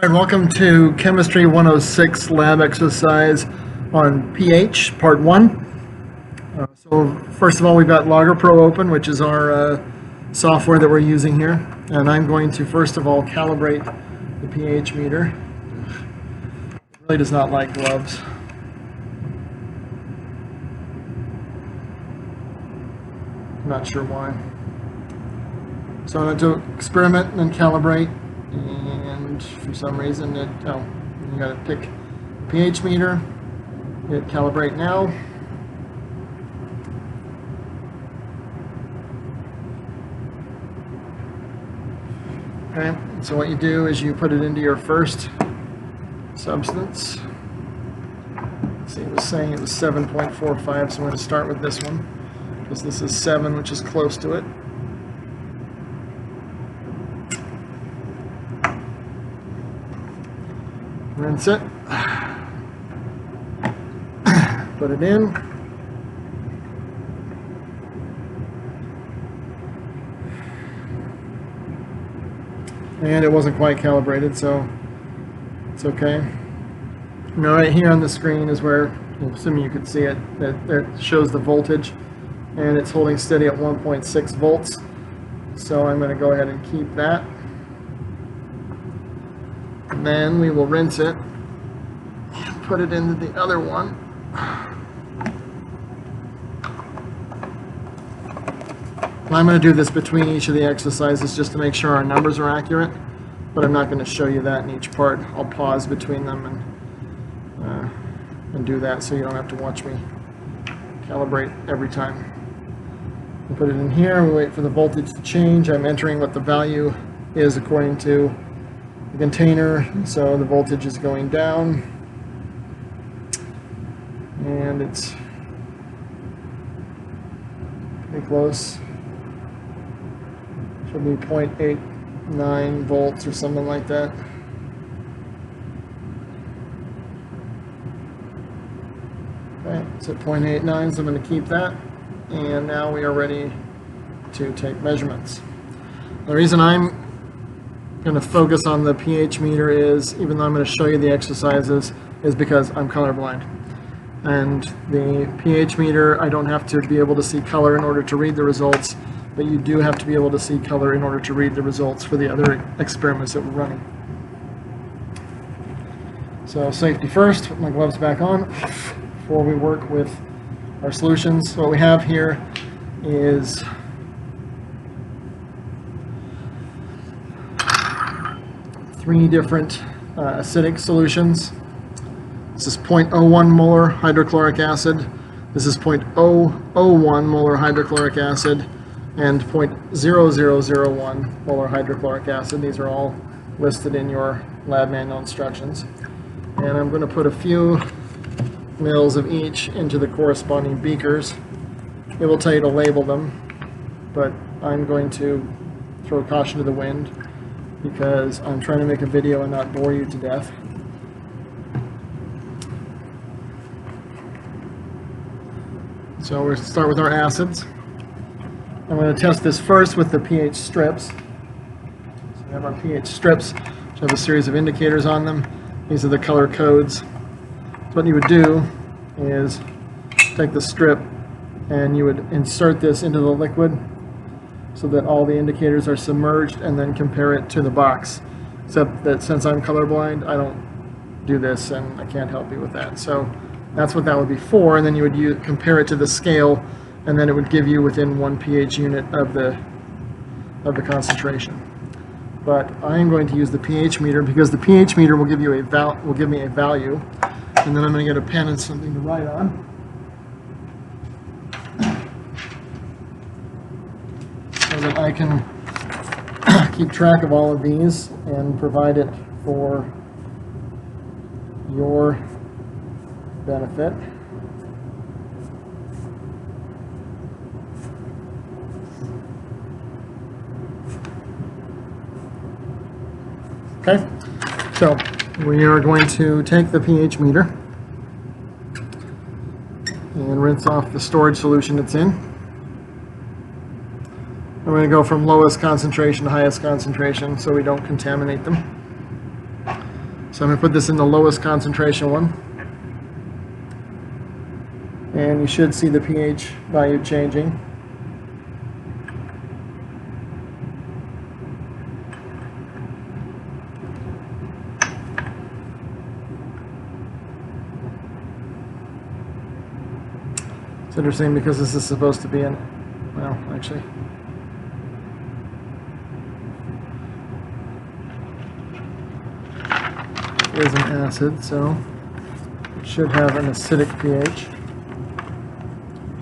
All right, welcome to Chemistry 106 lab exercise on pH, part 1. So first of all, we've got Logger Pro open, which is our software that we're using here. And I'm going to first of all calibrate the pH meter. It really does not like gloves. I'm not sure why. So I'm going to experiment and then calibrate. And for some reason you got to pick pH meter, hit calibrate now. Okay, so what you do is you put it into your first substance. Let's see, it was saying it was 7.45, so I'm going to start with this one because this is 7, which is close to it. Rinse it, put it in, and it wasn't quite calibrated, so it's okay. Now right here on the screen is where, assuming you could see it, that shows the voltage, and it's holding steady at 1.6 volts, so I'm going to go ahead and keep that. And then we will rinse it and put it into the other one. And I'm going to do this between each of the exercises just to make sure our numbers are accurate, but I'm not going to show you that in each part. I'll pause between them and do that so you don't have to watch me calibrate every time. We put it in here, we wait for the voltage to change. I'm entering what the value is according to the container, so the voltage is going down, and it's pretty close. Should be 0.89 volts or something like that. Okay, it's at 0.89, so I'm going to keep that, and now we are ready to take measurements. The reason I'm going to focus on the pH meter is, even though I'm going to show you the exercises, is because I'm colorblind. And the pH meter, I don't have to be able to see color in order to read the results, but you do have to be able to see color in order to read the results for the other experiments that we're running. So safety first, put my gloves back on before we work with our solutions. So what we have here is three different acidic solutions. This is 0.01 molar hydrochloric acid, this is 0.001 molar hydrochloric acid, and 0.0001 molar hydrochloric acid. These are all listed in your lab manual instructions. And I'm going to put a few mils of each into the corresponding beakers. It will tell you to label them, but I'm going to throw caution to the wind because I'm trying to make a video and not bore you to death. So we'll start with our acids. I'm going to test this first with the pH strips. So we have our pH strips, which have a series of indicators on them. These are the color codes. So what you would do is take the strip and you would insert this into the liquid so that all the indicators are submerged, and then compare it to the box. Except that since I'm colorblind, I don't do this and I can't help you with that. So that's what that would be for, and then you would compare it to the scale, and then it would give you within 1 pH unit of the concentration. But I am going to use the pH meter because the pH meter will give you a give me a value, and then I'm going to get a pen and something to write on. So that I can keep track of all of these and provide it for your benefit. Okay, so we are going to take the pH meter and rinse off the storage solution it's in. I'm going to go from lowest concentration to highest concentration so we don't contaminate them. So I'm going to put this in the lowest concentration one. And you should see the pH value changing. It's interesting because this is supposed to be in, well, actually, it is an acid, so it should have an acidic pH.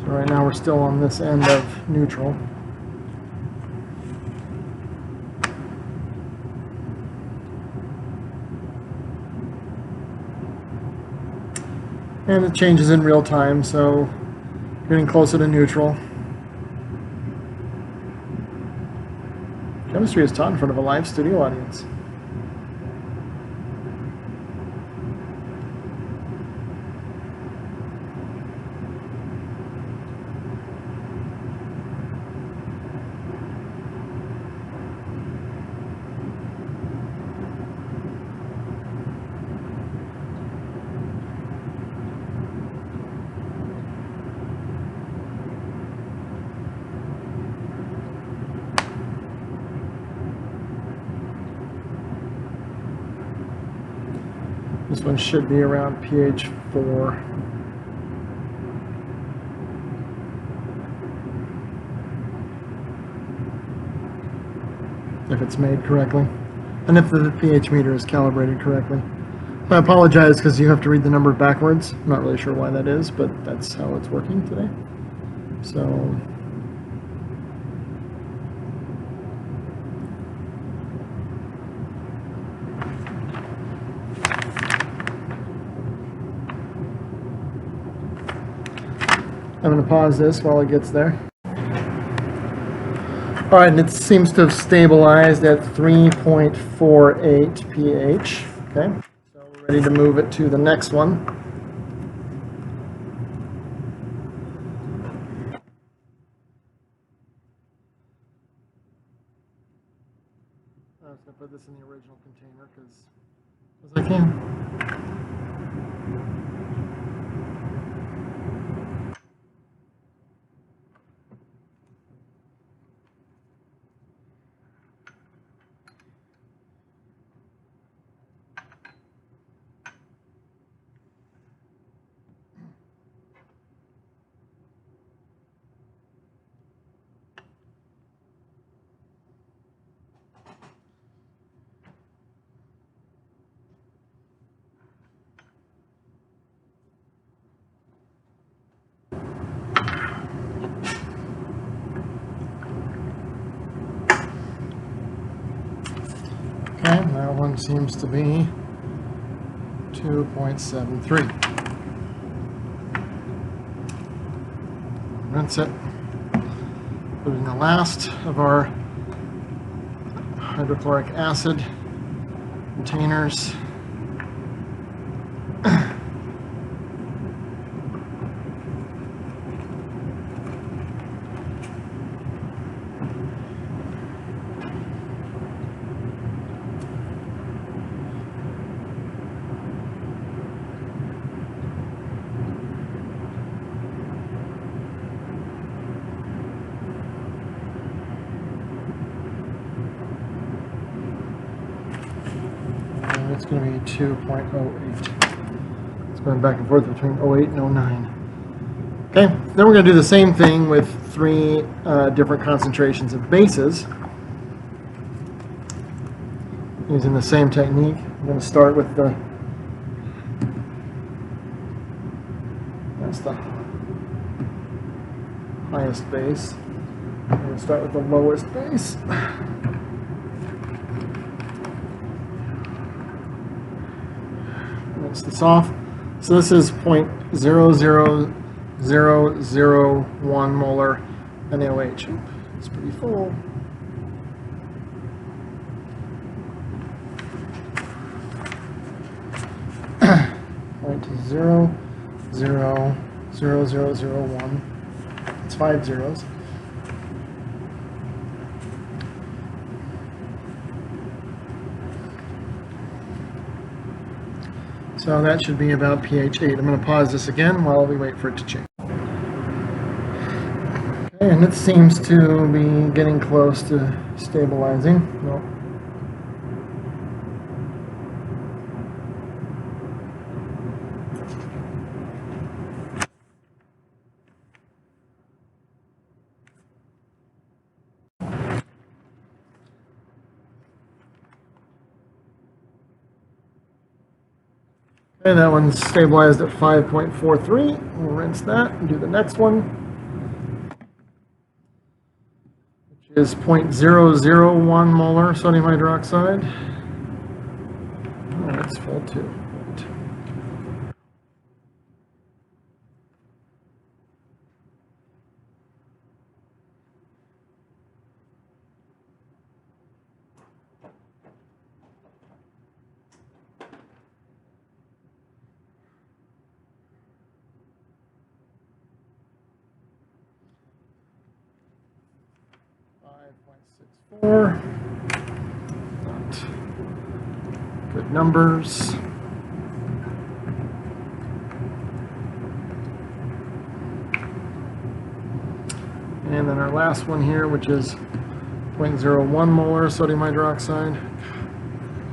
So right now we're still on this end of neutral. And it changes in real time, so getting closer to neutral. Chemistry is taught in front of a live studio audience. This one should be around pH 4. If it's made correctly, and if the pH meter is calibrated correctly. I apologize because you have to read the number backwards. I'm not really sure why that is, but that's how it's working today. So I'm going to pause this while it gets there. All right, and it seems to have stabilized at 3.48 pH. Okay, so we're ready to move it to the next one. I was going to put this in the original container because I can. Okay, that one seems to be 2.73. Rinse it. Put in the last of our hydrochloric acid containers. It's going to be 2.08. It's going back and forth between 08 and 09. Okay, then we're going to do the same thing with 3 different concentrations of bases using the same technique. I'm going to start with that's the highest base. I'm going to start with the lowest base. Rinse this off. So this is 0.00001 molar NaOH. It's pretty full. Point 0.000001. It's 5 zeros. So that should be about pH 8. I'm going to pause this again while we wait for it to change. Okay, and it seems to be getting close to stabilizing. Nope. Okay, that one's stabilized at 5.43. We'll rinse that and do the next one, which is 0.001 molar sodium hydroxide. Oh, that's full too. Right. .64. Not good numbers. And then our last one here, which is 0.01 molar sodium hydroxide.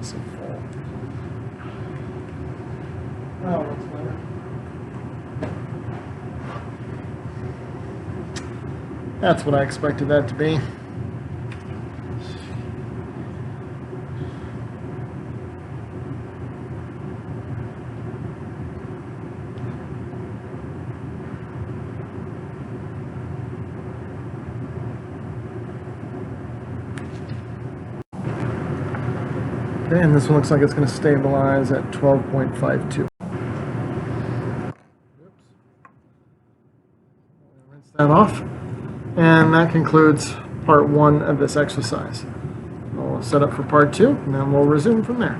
So full. Oh, looks better. That's what I expected that to be. Okay, and this one looks like it's going to stabilize at 12.52. Rinse that off. And that concludes part 1 of this exercise. We'll set up for part 2, and then we'll resume from there.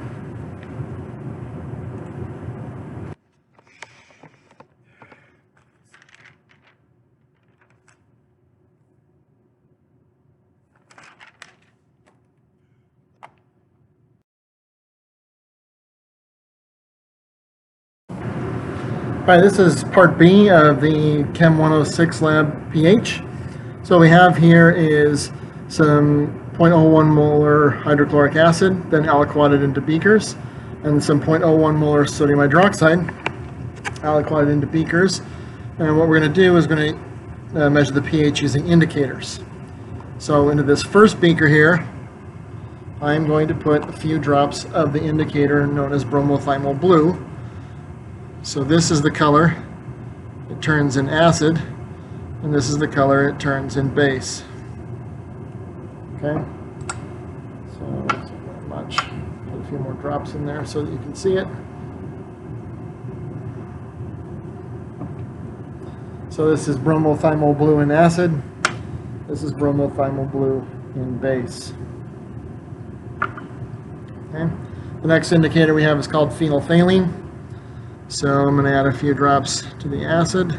All right, this is part B of the Chem106 lab pH. So what we have here is some 0.01 molar hydrochloric acid, then aliquoted into beakers, and some 0.01 molar sodium hydroxide, aliquoted into beakers. And what we're going to do is going to measure the pH using indicators. So into this first beaker here, I'm going to put a few drops of the indicator known as bromothymol blue. So this is the color it turns in acid, and this is the color it turns in base. Okay, so it's not much. Put a few more drops in there so that you can see it. So this is bromothymol blue in acid. This is bromothymol blue in base. Okay. The next indicator we have is called phenolphthalein. So I'm going to add a few drops to the acid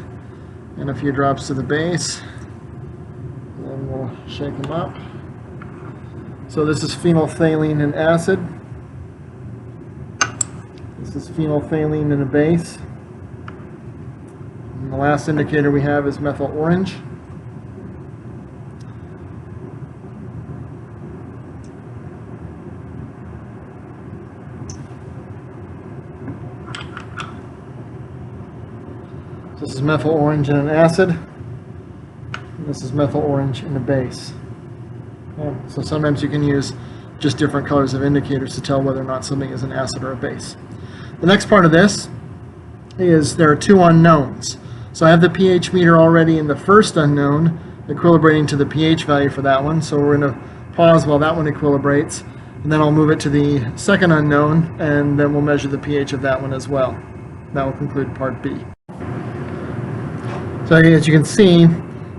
and a few drops to the base. And then we'll shake them up. So this is phenolphthalein in acid. This is phenolphthalein in a base. And the last indicator we have is methyl orange. This is methyl orange in an acid, and this is methyl orange in a base. Okay. So sometimes you can use just different colors of indicators to tell whether or not something is an acid or a base. The next part of this is there are two unknowns. So I have the pH meter already in the first unknown, equilibrating to the pH value for that one. So we're going to pause while that one equilibrates, and then I'll move it to the second unknown, and then we'll measure the pH of that one as well. That will conclude part B. So as you can see,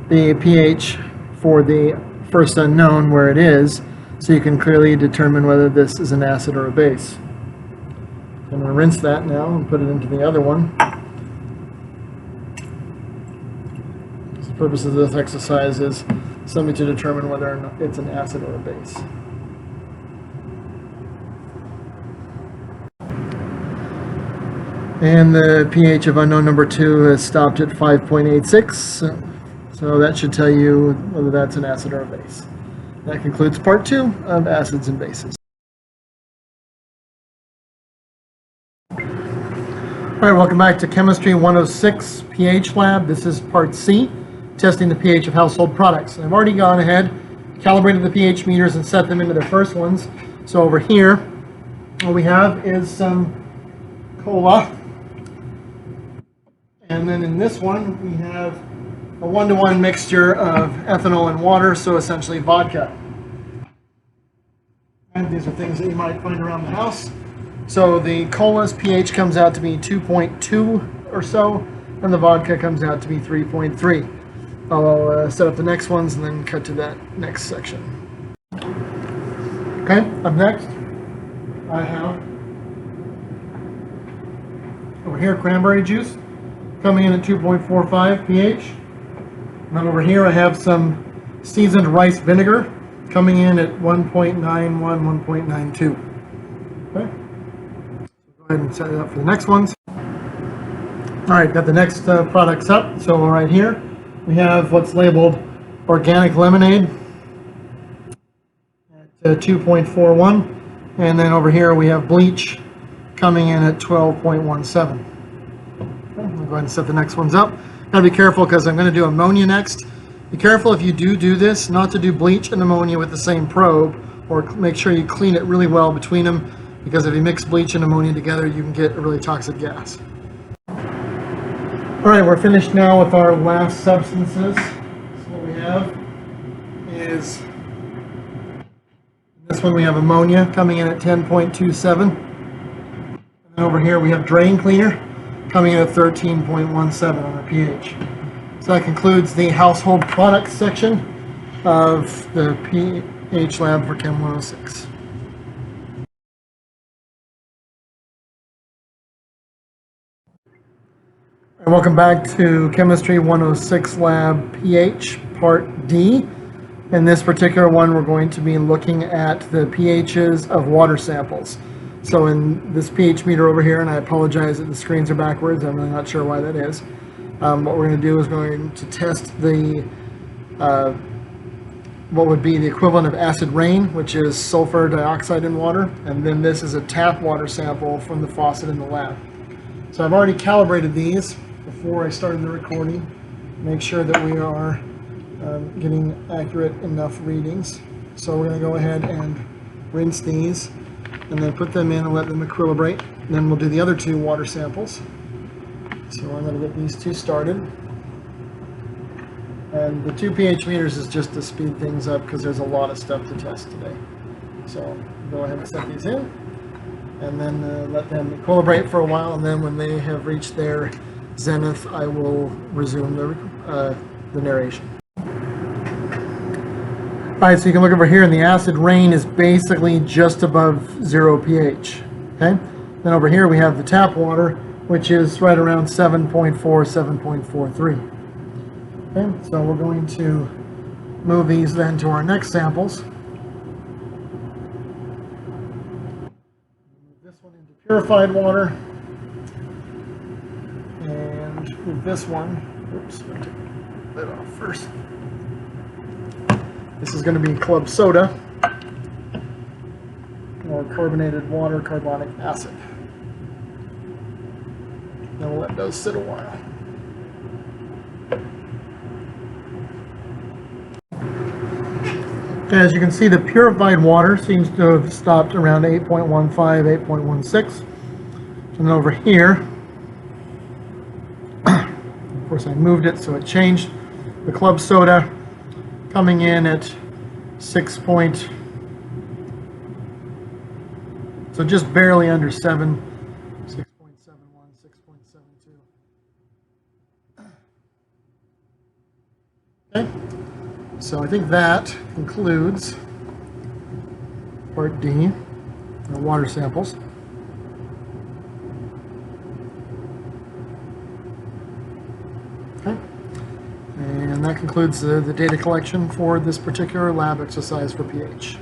the pH for the first unknown where it is, so you can clearly determine whether this is an acid or a base. So I'm going to rinse that now and put it into the other one. The purpose of this exercise is simply to determine whether or not it's an acid or a base. And the pH of unknown number 2 has stopped at 5.86. So that should tell you whether that's an acid or a base. That concludes part 2 of acids and bases. All right, welcome back to Chemistry 106 pH Lab. This is part C, testing the pH of household products. And I've already gone ahead, calibrated the pH meters and set them into their first ones. So over here, what we have is some cola. And then in this one, we have a 1-to-1 mixture of ethanol and water, so essentially vodka. And these are things that you might find around the house. So the cola's pH comes out to be 2.2 or so, and the vodka comes out to be 3.3. I'll set up the next ones and then cut to that next section. Okay, up next, I have over here cranberry juice coming in at 2.45 pH. And then over here I have some seasoned rice vinegar coming in at 1.91, 1.92. Okay. Go ahead and set it up for the next ones. All right, got the next products up. So right here we have what's labeled organic lemonade at 2.41, and then over here we have bleach coming in at 12.17. Okay, I'm going to go ahead and set the next ones up. Got to be careful because I'm going to do ammonia next. Be careful if you do this, not to do bleach and ammonia with the same probe, or make sure you clean it really well between them, because if you mix bleach and ammonia together, you can get a really toxic gas. All right, we're finished now with our last substances. So what we have is, this one we have ammonia coming in at 10.27. And then over here we have drain cleaner coming in at 13.17 on our pH. So that concludes the household products section of the pH lab for Chem 106. And welcome back to Chemistry 106 Lab pH Part D. In this particular one, we're going to be looking at the pHs of water samples. So in this pH meter over here, and I apologize that the screens are backwards, I'm really not sure why that is. What we're going to do is going to test the what would be the equivalent of acid rain, which is sulfur dioxide in water, and then this is a tap water sample from the faucet in the lab. So I've already calibrated these before I started the recording, make sure that we are getting accurate enough readings. So we're going to go ahead and rinse these and then put them in and let them equilibrate. And then we'll do the other two water samples. So I'm going to get these two started. And the 2 pH meters is just to speed things up because there's a lot of stuff to test today. So go ahead and set these in and then let them equilibrate for a while, and then when they have reached their zenith, I will resume the narration. Alright, so you can look over here, and the acid rain is basically just above 0 pH. Okay? Then over here we have the tap water, which is right around 7.4, 7.43. Okay, so we're going to move these then to our next samples. Move this one into purified water, and move this one, oops, I'm going to take the lid off first. This is going to be club soda, or carbonated water, carbonic acid. Then we'll let those sit a while. As you can see, the purified water seems to have stopped around 8.15, 8.16. And then over here, of course I moved it so it changed. The club soda coming in at 6 point, so just barely under 7, 6.71, 6.72. Okay, so I think that concludes Part D, the water samples. Okay. And that concludes the data collection for this particular lab exercise for pH.